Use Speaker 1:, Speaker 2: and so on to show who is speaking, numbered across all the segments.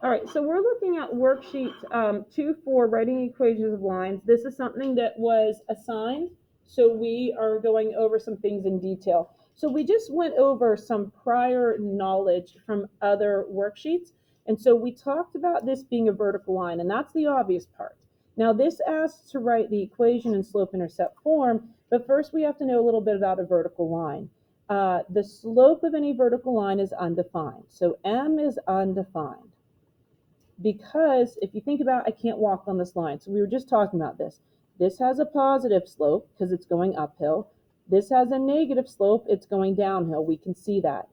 Speaker 1: All right, so we're looking at worksheet 2 for writing equations of lines. This is something that was assigned, so we are going over some things in detail. So we just went over some prior knowledge from other worksheets, and so we talked about this being a vertical line, and that's the obvious part. Now this asks to write the equation in slope-intercept form, but first we have to know a little bit about a vertical line. The slope of any vertical line is undefined, so M is undefined. Because if you think about, I can't walk on this line. So we were just talking about this. This has a positive slope because it's going uphill. This has a negative slope. It's going downhill. We can see that.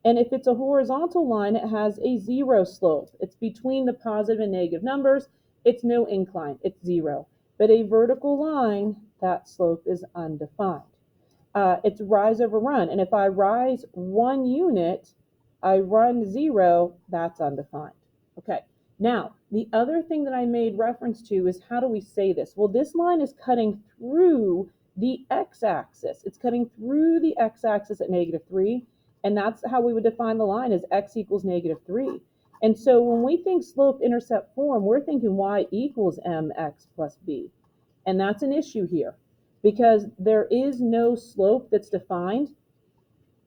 Speaker 1: And if it's a horizontal line, it has a zero slope. It's between the positive and negative numbers. It's no incline. It's zero. But a vertical line, that slope is undefined. It's rise over run. And if I rise 1 unit, I run 0, that's undefined. Okay. Now, the other thing that I made reference to is how do we say this? Well, this line is cutting through the x-axis. It's cutting through the x-axis at -3, and that's how we would define the line as x equals -3. And so when we think slope-intercept form, we're thinking y equals mx plus b. And that's an issue here because there is no slope that's defined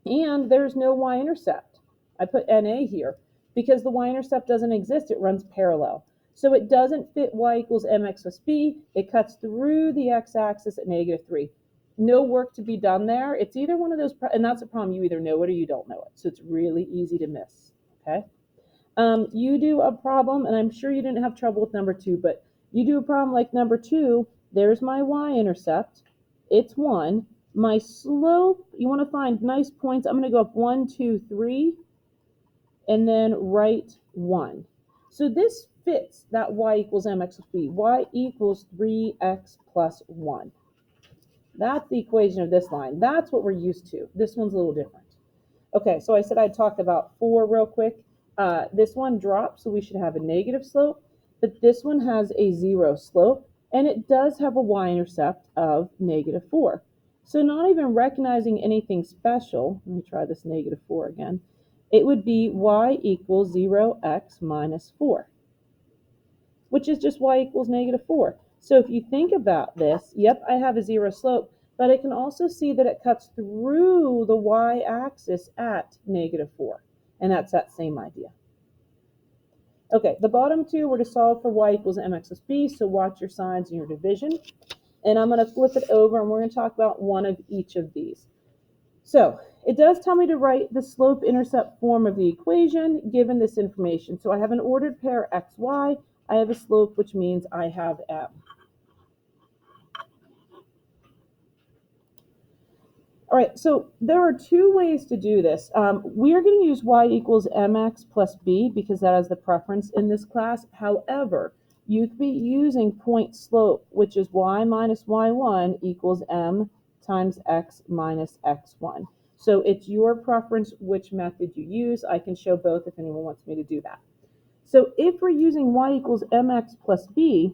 Speaker 1: and there's no y-intercept. I put NA here because the y-intercept doesn't exist. It runs parallel. So it doesn't fit y equals mx plus b. It cuts through the x-axis at -3. No work to be done there. It's either one of those, and that's a problem. You either know it or you don't know it. So it's really easy to miss, okay? You do a problem, and I'm sure you didn't have trouble with number 2, but you do a problem like number 2. There's my y-intercept. It's 1. My slope, you want to find nice points. I'm going to go up 1, 2, 3, and then write 1. So this fits that y equals mx plus b. Y equals 3x plus 1. That's the equation of this line. That's what we're used to. This one's a little different. Okay, so I said I'd talk about 4 real quick. This one drops, so we should have a negative slope, but this one has a 0 slope, and it does have a y-intercept of -4. So not even recognizing anything special, let me try this -4 again, it would be y equals 0x minus 4, which is just y equals -4. So if you think about this, yep, I have a 0 slope, but I can also see that it cuts through the y-axis at -4, and that's that same idea. Okay, the bottom 2 were to solve for y equals mx plus b, so watch your signs and your division. And I'm going to flip it over, and we're going to talk about one of each of these. So it does tell me to write the slope-intercept form of the equation given this information. So I have an ordered pair x, y. I have a slope, which means I have m. All right, so there are 2 ways to do this. We are going to use y equals mx plus b because that is the preference in this class. However, you could be using point slope, which is y minus y1 equals m times x minus x1. So it's your preference which method you use. I can show both if anyone wants me to do that. So if we're using y equals mx plus b,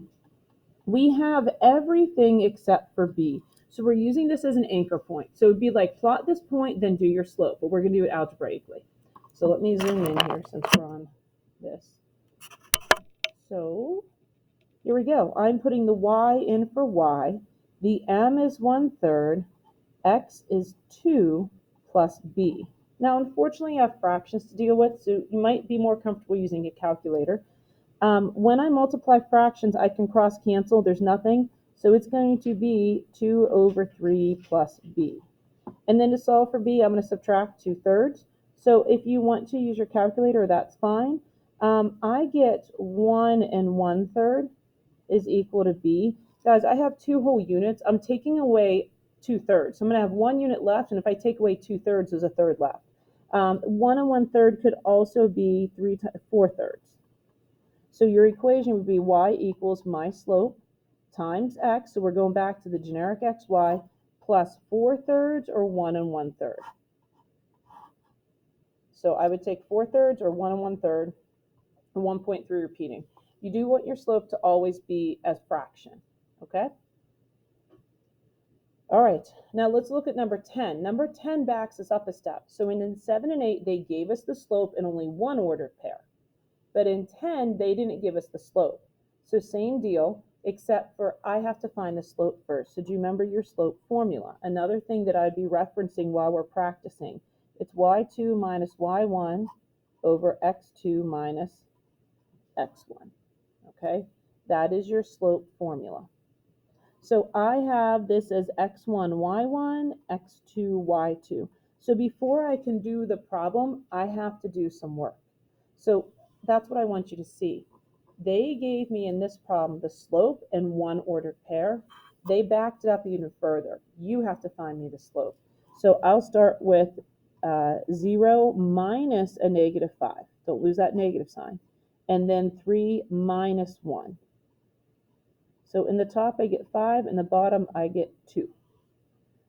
Speaker 1: we have everything except for b. So we're using this as an anchor point. So it would be like plot this point, then do your slope, but we're going to do it algebraically. So let me zoom in here since we're on this. So here we go. I'm putting the y in for y. The m is 1/3. X is 2 plus b. Now, unfortunately, I have fractions to deal with, so you might be more comfortable using a calculator. When I multiply fractions, I can cross cancel. There's nothing. So it's going to be 2/3 plus b. And then to solve for b, I'm going to subtract 2/3. So if you want to use your calculator, that's fine. I get 1 and 1/3 is equal to b. Guys, I have 2 whole units. I'm taking away 2/3. So I'm going to have 1 unit left, and if I take away 2/3, there's a third left. 1 and 1/3 could also be 4/3. So your equation would be y equals my slope times x, so we're going back to the generic xy, plus 4/3 or 1 and 1/3. So I would take 4/3 or 1 and 1/3, and 1.3 repeating. You do want your slope to always be as fraction, okay? All right, now let's look at number 10. Number 10 backs us up a step. So in 7 and 8, they gave us the slope in only one ordered pair. But in 10, they didn't give us the slope. So same deal, except for I have to find the slope first. So do you remember your slope formula? Another thing that I'd be referencing while we're practicing, it's y2 minus y1 over x2 minus x1, okay? That is your slope formula. So I have this as x1, y1, x2, y2. So before I can do the problem, I have to do some work. So that's what I want you to see. They gave me in this problem the slope and one ordered pair. They backed it up even further. You have to find me the slope. So I'll start with 0 minus a -5. Don't lose that negative sign. And then 3 minus 1. So in the top I get 5, in the bottom I get 2.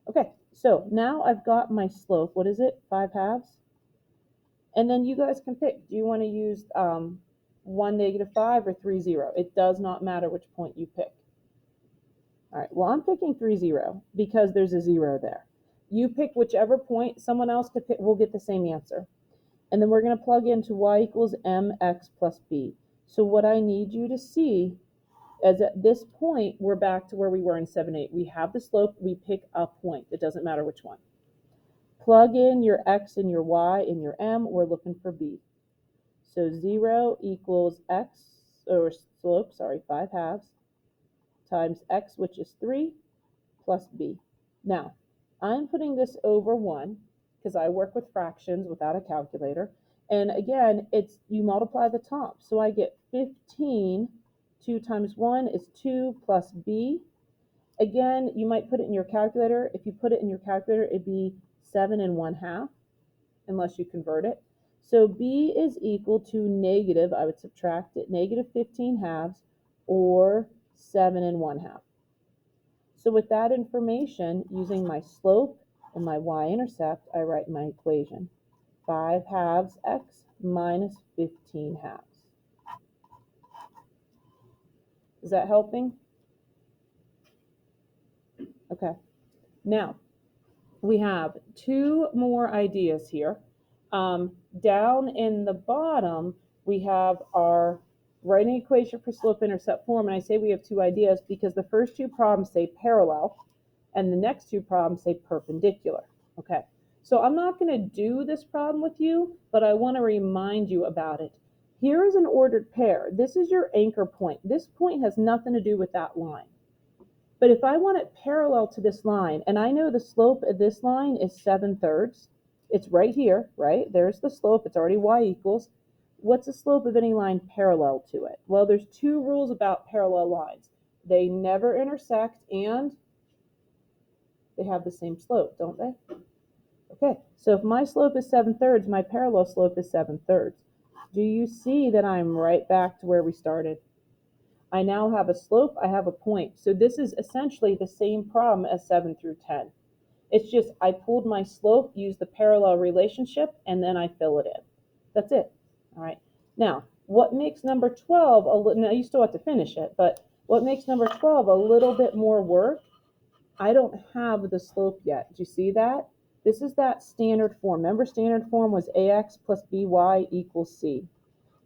Speaker 1: Okay, so now I've got my slope. What is it? 5/2? And then you guys can pick. Do you want to use 1, -5 or 3, 0? It does not matter which point you pick. All right, well, I'm picking 3, 0 because there's a 0 there. You pick whichever point. Someone else could pick. We'll get the same answer. And then we're going to plug into y equals mx plus b. So what I need you to see is at this point, we're back to where we were in 7-8. We have the slope. We pick a point. It doesn't matter which one. Plug in your x and your y and your m. We're looking for b. So 0 equals x, or slope, sorry, 5/2, times x, which is 3, plus b. Now, I'm putting this over 1 because I work with fractions without a calculator. And again, it's you multiply the top. So I get 15, 2 times 1 is 2 plus b. Again, you might put it in your calculator. If you put it in your calculator, it'd be 7 1/2, unless you convert it. So b is equal to negative, I would subtract it, -15/2 or 7 1/2. So with that information, using my slope and my y-intercept, I write my equation. 5/2 x minus 15/2. Is that helping? Okay. Now, we have 2 more ideas here. Down in the bottom, we have our writing equation for slope-intercept form. And I say we have 2 ideas because the first 2 problems say parallel and the next 2 problems say perpendicular. Okay, so I'm not going to do this problem with you, but I want to remind you about it. Here is an ordered pair. This is your anchor point. This point has nothing to do with that line. But if I want it parallel to this line, and I know the slope of this line is 7/3, it's right here, right? There's the slope. It's already y equals. What's the slope of any line parallel to it? Well, there's 2 rules about parallel lines. They never intersect and they have the same slope, don't they? Okay, so if my slope is 7/3, my parallel slope is 7/3. Do you see that I'm right back to where we started? I now have a slope, I have a point. So this is essentially the same problem as 7 through 10. It's just I pulled my slope, used the parallel relationship, and then I fill it in. That's it. All right. Now, what makes number 12 a little, now you still have to finish it, but what makes number 12 a little bit more work? I don't have the slope yet. Do you see that? This is that standard form. Remember, standard form was ax plus by equals c.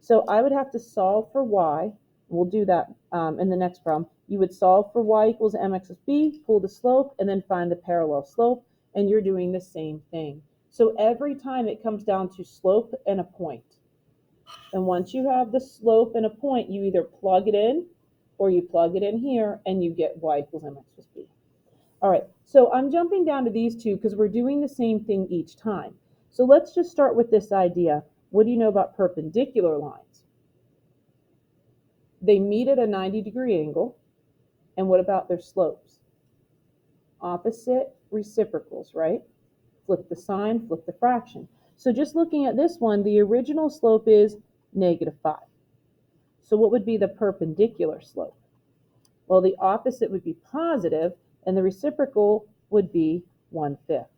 Speaker 1: So I would have to solve for y. We'll do that in the next problem. You would solve for y equals mx plus b, pull the slope, and then find the parallel slope, and you're doing the same thing. So every time it comes down to slope and a point. And once you have the slope and a point, you either plug it in or you plug it in here, and you get y equals mx plus b. All right, so I'm jumping down to these 2 because we're doing the same thing each time. So let's just start with this idea. What do you know about perpendicular lines? They meet at a 90-degree angle. And what about their slopes? Opposite reciprocals, right? Flip the sign, flip the fraction. So just looking at this one, the original slope is -5. So what would be the perpendicular slope? Well, the opposite would be positive, and the reciprocal would be 1/5.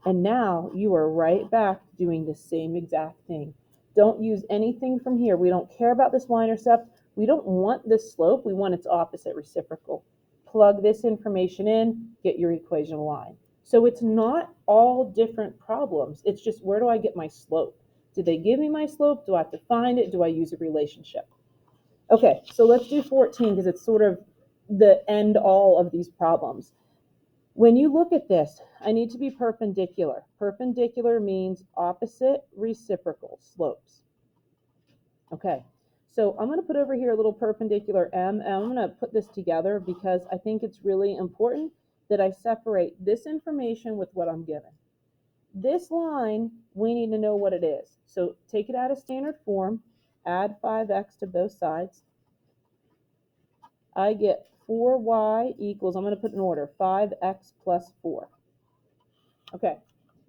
Speaker 1: And now you are right back doing the same exact thing. Don't use anything from here. We don't care about this y-intercept. We don't want this slope. We want its opposite reciprocal. Plug this information in, get your equation line. So it's not all different problems. It's just where do I get my slope? Did they give me my slope? Do I have to find it? Do I use a relationship? Okay, so let's do 14 because it's sort of the end all of these problems. When you look at this, I need to be perpendicular. Perpendicular means opposite reciprocal slopes. Okay, so I'm going to put over here a little perpendicular M, and I'm going to put this together because I think it's really important that I separate this information with what I'm given. This line, we need to know what it is. So take it out of standard form, add 5x to both sides. I get 4y equals, I'm going to put in order, 5x plus 4. Okay,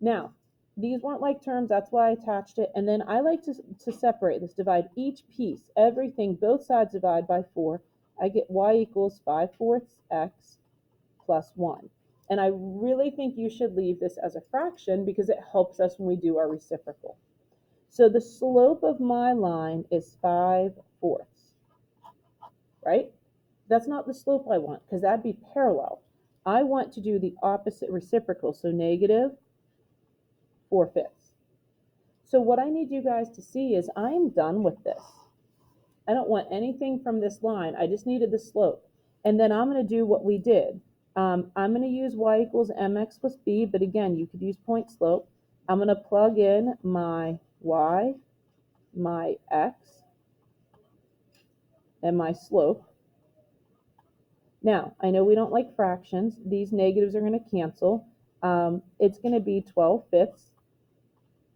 Speaker 1: now, these weren't like terms, that's why I attached it. And then I like to separate this, divide each piece, everything, both sides divide by 4. I get y equals 5/4 x plus 1. And I really think you should leave this as a fraction because it helps us when we do our reciprocal. So the slope of my line is 5/4, right? That's not the slope I want because that'd be parallel. I want to do the opposite reciprocal, so negative 4/5. So what I need you guys to see is I'm done with this. I don't want anything from this line. I just needed the slope. And then I'm going to do what we did. I'm going to use y equals mx plus b, but again, you could use point slope. I'm going to plug in my y, my x, and my slope. Now, I know we don't like fractions. These negatives are going to cancel. It's going to be 12/5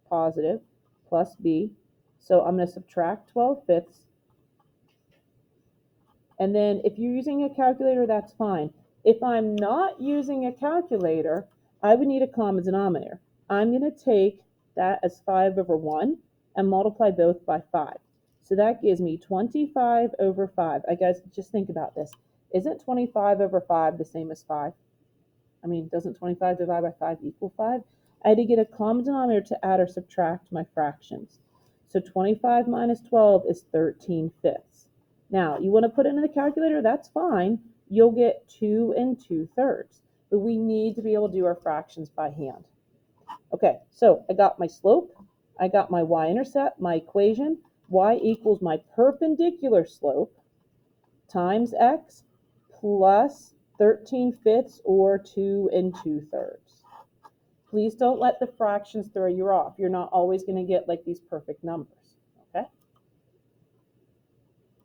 Speaker 1: positive plus b. So I'm going to subtract 12/5. And then if you're using a calculator, that's fine. If I'm not using a calculator, I would need a common denominator. I'm going to take that as 5/1 and multiply both by 5. So that gives me 25/5. I guys, just think about this. Isn't 25/5 the same as 5? I mean, doesn't 25 divided by 5 equal 5? I had to get a common denominator to add or subtract my fractions. So 25 minus 12 is 13/5. Now, you want to put it in the calculator? That's fine. You'll get 2 2/3. But we need to be able to do our fractions by hand. Okay, so I got my slope. I got my y-intercept, my equation. Y equals my perpendicular slope times x plus 13/5 or 2 2/3. Please don't let the fractions throw you off. You're not always going to get like these perfect numbers.